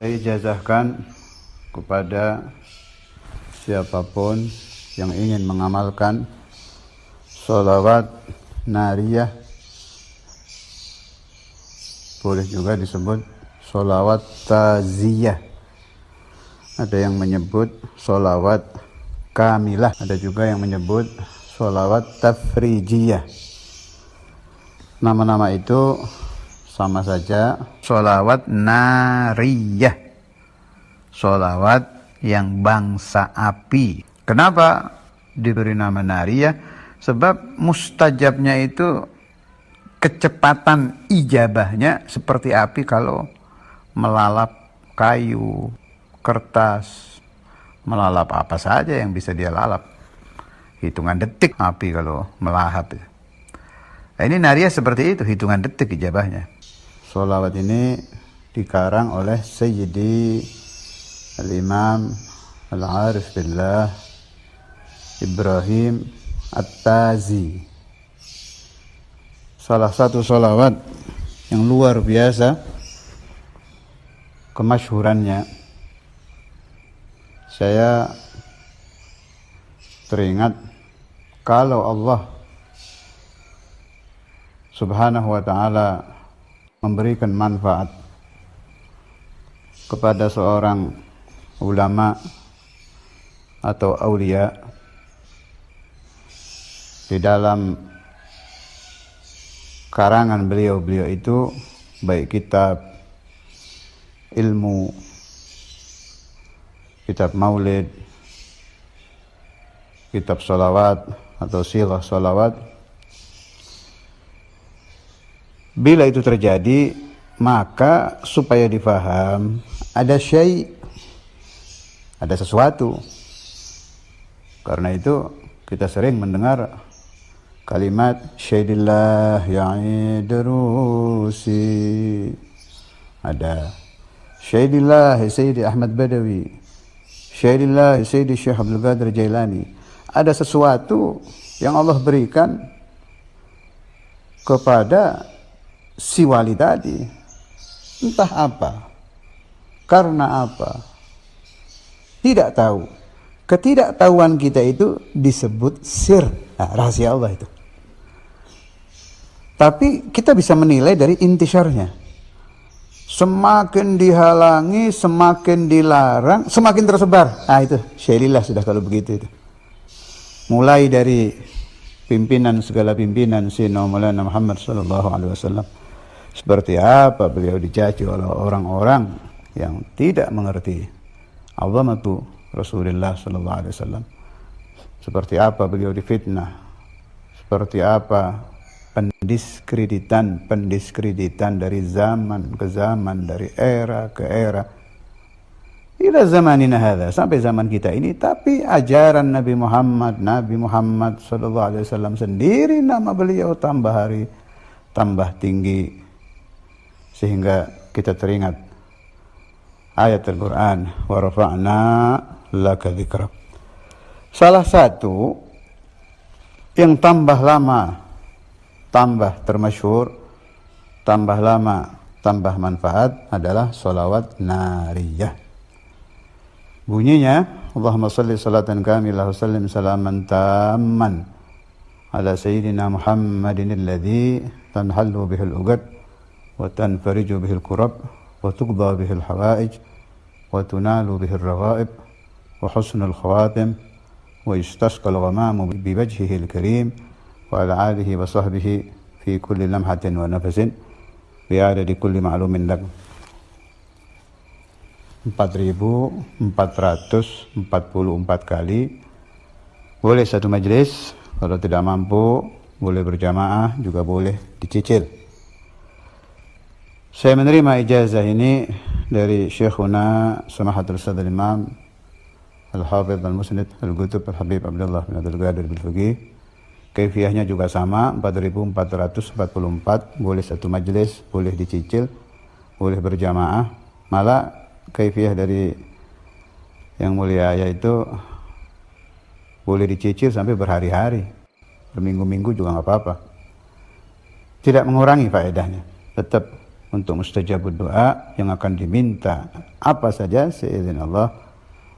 Saya ijazahkan kepada siapapun yang ingin mengamalkan sholawat nariyah, boleh juga disebut sholawat taziyah. Ada yang menyebut sholawat kamilah, ada juga yang menyebut sholawat tafrijiyah. Nama-nama itu sama saja, sholawat nariyah, sholawat yang bangsa api. Kenapa diberi nama nariyah? Sebab mustajabnya itu kecepatan ijabahnya seperti api kalau melalap kayu, kertas, melalap apa saja yang bisa dia lalap. Hitungan detik api kalau melahap. Ini nariyah seperti itu, hitungan detik ijabahnya. Sholawat ini dikarang oleh Sayyidi Al-Imam Al-Arif Billah Ibrahim At-Tazi. Salah satu sholawat yang luar biasa kemasyhurannya. Saya teringat kalau Allah Subhanahu wa ta'ala memberikan manfaat kepada seorang ulama atau aulia di dalam karangan beliau itu, baik kitab ilmu, kitab maulid, kitab sholawat atau sirah sholawat. Bila itu terjadi, maka supaya difaham ada ada sesuatu. Karena itu kita sering mendengar kalimat syaidillah ya'idrusi, ada syaidillah Sayyidi Ahmad Badawi, syaidillah Sayyidi Syekh Abdul Qadir Jailani. Ada sesuatu yang Allah berikan kepada si wali tadi, entah apa, karena apa, tidak tahu. Ketidaktahuan kita itu disebut sir, rahasia Allah itu. Tapi kita bisa menilai dari intisyarnya. Semakin dihalangi, semakin dilarang, semakin tersebar. Itu syairillah sudah kalau begitu itu. Mulai dari pimpinan segala pimpinan Sayyidina Maulana Muhammad sallallahu alaihi wasallam. Seperti apa beliau dicaci oleh orang-orang yang tidak mengerti azamatu Rasulullah sallallahu alaihi wasallam. Seperti apa beliau difitnah. Seperti apa pendiskreditan dari zaman ke zaman, dari era ke era. Ila zamanina hadza, sampai zaman kita ini. Tapi ajaran Nabi Muhammad sallallahu alaihi wasallam sendiri, nama beliau tambah hari tambah tinggi, sehingga kita teringat ayat Al-Quran, wa rafa'na laka dzikrak. Salah satu yang tambah lama tambah termasyhur, tambah lama tambah manfaat adalah sholawat nariyah. Bunyinya, Allahumma salli salatan kamilah wa sallim salaman tamman ala sayyidina Muhammadin alladhi tanhallu bihil uqad wa tanfariju bihil kurab wa tuqda bihil hawaij wa tunalu bihil raghaib wa husnul khawatim wa yustasqal ghamamu biwajhihil karim wa ala alihi wa sahbihi fi kulli lamhatin wa nafasin bi'adadi kulli ma'lumin lak. 4.444 kali. Boleh satu majelis, kalau tidak mampu boleh berjamaah, juga boleh dicicil. Saya menerima ijazah ini dari Syekhuna Samahatul Ustadz Al-Imam Al-Hafidh Al-Musnid Al-Qutub Al-Habib Abdullah bin Abdul Qadir Bil-Fiqih. Kaifiahnya juga sama, 4.444. Boleh satu majelis, boleh dicicil, boleh berjamaah. Malah kaifiah dari yang mulia yaitu boleh dicicil sampai berhari-hari, berminggu-minggu juga nggak apa-apa. Tidak mengurangi faedahnya, tetap untuk mustajabud doa, yang akan diminta apa saja seizin Allah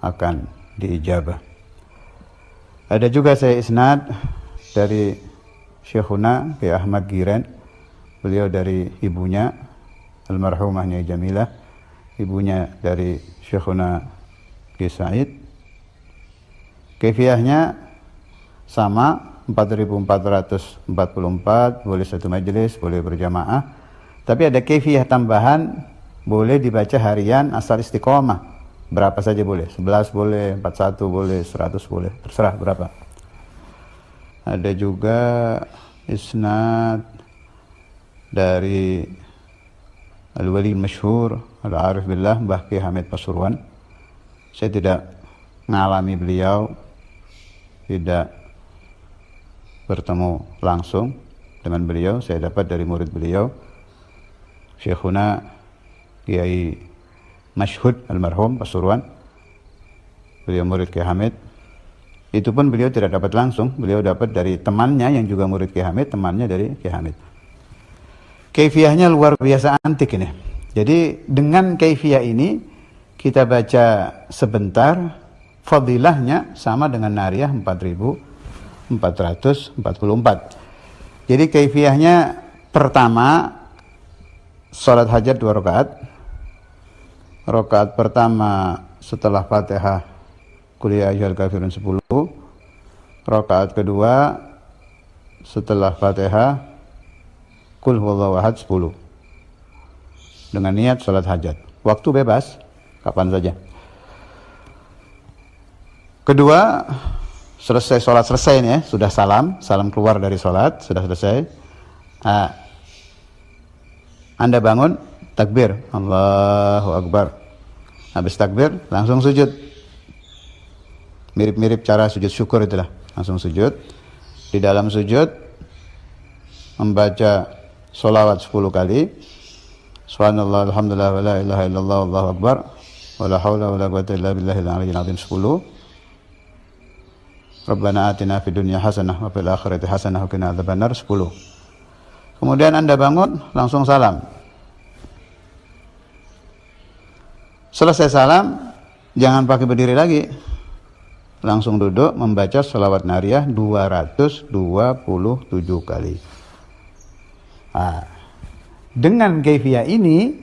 akan diijabah. Ada juga saya isnad dari Syekhuna Kiai Ahmad Giran, beliau dari ibunya almarhumah Nyai Jamilah, ibunya dari Syekhuna Kiai Said. Kaifiyahnya sama, 4444, boleh satu majelis, boleh berjamaah. Tapi ada kaifiyah tambahan, boleh dibaca harian asal istiqomah. Berapa saja boleh, 11 boleh, 41 boleh, 100 boleh, terserah berapa. Ada juga isnad dari Al-Wali Masyhur Al-Arif Billah Mbah Kiai Hamid Pasuruan. Saya tidak mengalami beliau, tidak bertemu langsung dengan beliau, saya dapat dari murid beliau Syekhuna Kiai Masyhud almarhum Pasuruan, beliau murid Kiai Hamid. Itu pun beliau tidak dapat langsung, beliau dapat dari temannya yang juga murid Kiai Hamid, temannya dari Kiai Hamid. Kaifiyahnya luar biasa antik ini. Jadi dengan kaifiyah ini kita baca sebentar, fadilahnya sama dengan nariyah 4444. Jadi kaifiyahnya pertama, salat hajat 2 rakaat. Rakaat pertama setelah Fatihah Qul ya ayyuhal kafirun 10. Rakaat kedua setelah Fatihah Qul huwallahu ahad 10. Dengan niat salat hajat. Waktu bebas, kapan saja. Kedua, selesai sholat, selesai nih ya, sudah salam keluar dari sholat, sudah selesai. Anda bangun, takbir, Allahu Akbar. Habis takbir, langsung sujud. Mirip-mirip cara sujud syukur itulah, langsung sujud. Di dalam sujud, membaca sholawat 10 kali. Subhanallah, alhamdulillah, wa la ilaha illallah, Allahu Akbar, wa la hawla wa la quwwata illa billahil aliyyil azim 10. Rabbana atina fid dunya hasanah wa fil akhirati hasanah wa qina adzabannar 10. Kemudian Anda bangun, langsung salam. Selesai salam, jangan pakai berdiri lagi. Langsung duduk membaca sholawat nariyah 227 kali. Dengan kaifiyah ini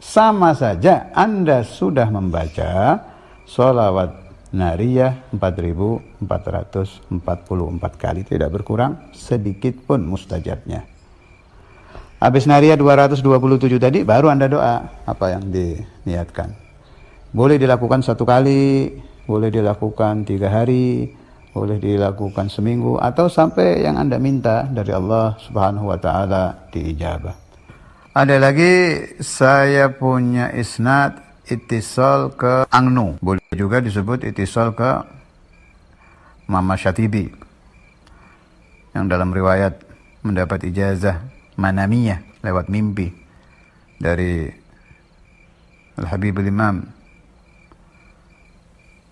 sama saja Anda sudah membaca sholawat nariyah 4444 kali, tidak berkurang sedikit pun mustajabnya. Habis nariyah 227 tadi baru Anda doa apa yang diniatkan. Boleh dilakukan 1 kali, boleh dilakukan 3 hari, boleh dilakukan seminggu, atau sampai yang Anda minta dari Allah Subhanahu wa Ta'ala diijabah. Ada lagi, saya punya isnad ittisal ke Angnu, boleh juga disebut ittisal ke Mama Syatibi, yang dalam riwayat mendapat ijazah manamiyah lewat mimpi dari Al-Habibul Imam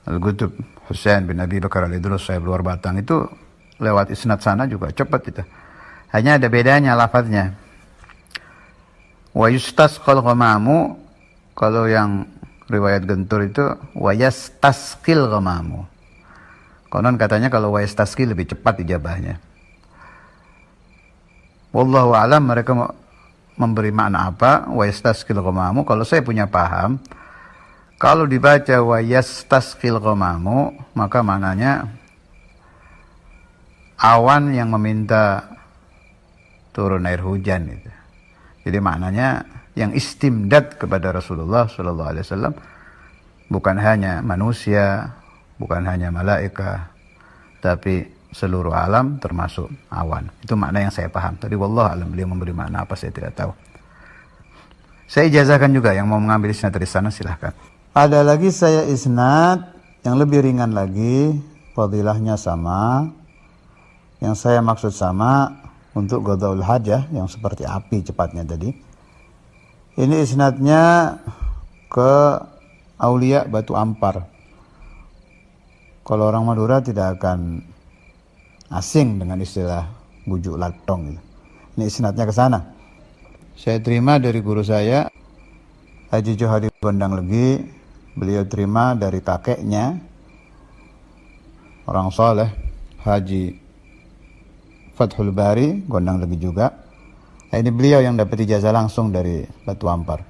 Al-Qutb Husain bin Abi Bakar Al-Idrus Sahib Luar Batang, itu lewat isnad sana juga cepat itu. Hanya ada bedanya lafadznya. Wa yustasqal ghamamu, kalau yang riwayat Gentur itu wa yastasqil ghamamu. Konon katanya kalau wa yastasqil lebih cepat ijabahnya. Wallahu a'lam, mereka memberi makna apa wa yastasqil ghamamu. Kalau saya punya paham, kalau dibaca wa yastasqil ghamamu, maka maknanya awan yang meminta turun air hujan itu. Jadi maknanya yang istimdad kepada Rasulullah sallallahu alaihi wasallam bukan hanya manusia, bukan hanya malaikat, tapi seluruh alam termasuk awan. Itu makna yang saya paham. Tadi wallahu alam, beliau memberi makna apa saya tidak tahu. Saya ijazahkan juga, yang mau mengambil isnad dari sana silahkan. Ada lagi saya isnad yang lebih ringan lagi, fadilahnya sama. Yang saya maksud sama untuk qadaul hajah yang seperti api cepatnya tadi. Ini isnadnya ke Aulia Batu Ampar. Kalau orang Madura tidak akan asing dengan istilah bujuk latong. Ini isnadnya ke sana. Saya terima dari guru saya, Haji Johari Gondang Legi. Beliau terima dari kakeknya, orang soleh, Haji Fathul Bari Gondang Legi juga. Nah, ini beliau yang dapat ijazah langsung dari Batu Ampar.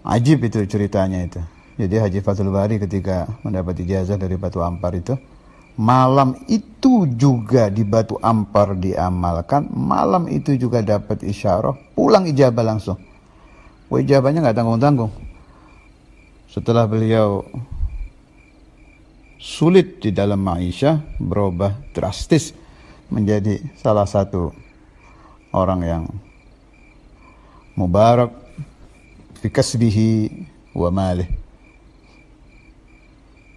Ajib itu ceritanya itu. Jadi Haji Fathul Bari ketika mendapat ijazah dari Batu Ampar itu, malam itu juga di Batu Ampar diamalkan, malam itu juga dapat isyarah, pulang ijabah langsung. Ijabahnya nggak tanggung-tanggung. Setelah beliau sulit di dalam maisha, berubah drastis menjadi salah satu orang yang mubarak fi kasbihi wa malih,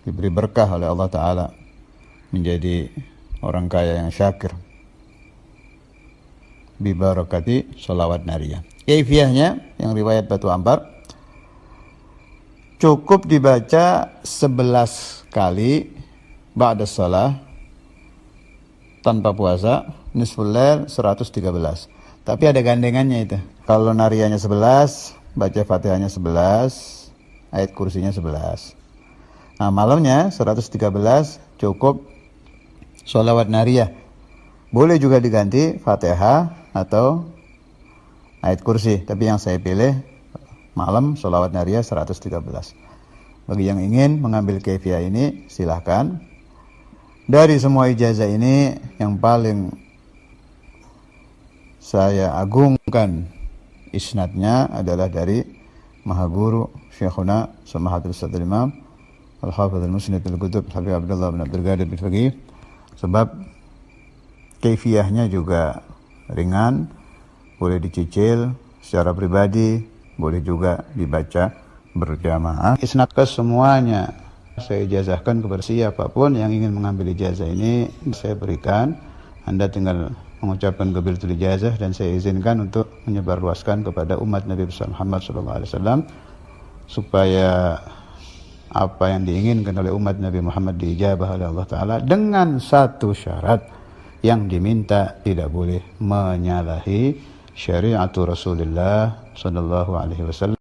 diberi berkah oleh Allah Ta'ala, menjadi orang kaya yang syakir bi barakati sholawat nariyah. Kaifiyahnya yang riwayat Batu Ampar, cukup dibaca 11 kali ba'da shalah tanpa puasa, nisful lail 113. Tapi ada gandengannya itu. Kalau nariyahnya 11, baca Fatihahnya 11, ayat kursinya 11. Nah, malamnya 113 cukup sholawat nariyah. Boleh juga diganti Fatihah atau ayat kursi, tapi yang saya pilih malam sholawat nariyah 113. Bagi yang ingin mengambil kaifiyah ini, silahkan. Dari semua ijazah ini, yang paling saya agungkan isnadnya adalah dari Mahaguru Syekhuna Samahatul Ustadzul Imam Al-Hafidh Al-Musnid Al-Qutub Habib Abdullah bin Abdul Qadir bin Faqih. Sebab kaifiyahnya juga ringan, boleh dicicil secara pribadi, boleh juga dibaca berjamaah. Isnad ke semuanya saya ijazahkan kepada siapapun yang ingin mengambil ijazah ini, saya berikan. Anda tinggal mengucapkan qabiltul ijazah dan saya izinkan untuk menyebarluaskan kepada umat Nabi Muhammad SAW, supaya apa yang diinginkan oleh umat Nabi Muhammad diijabah oleh Allah Ta'ala, dengan satu syarat yang diminta: tidak boleh menyalahi syariat Rasulullah SAW.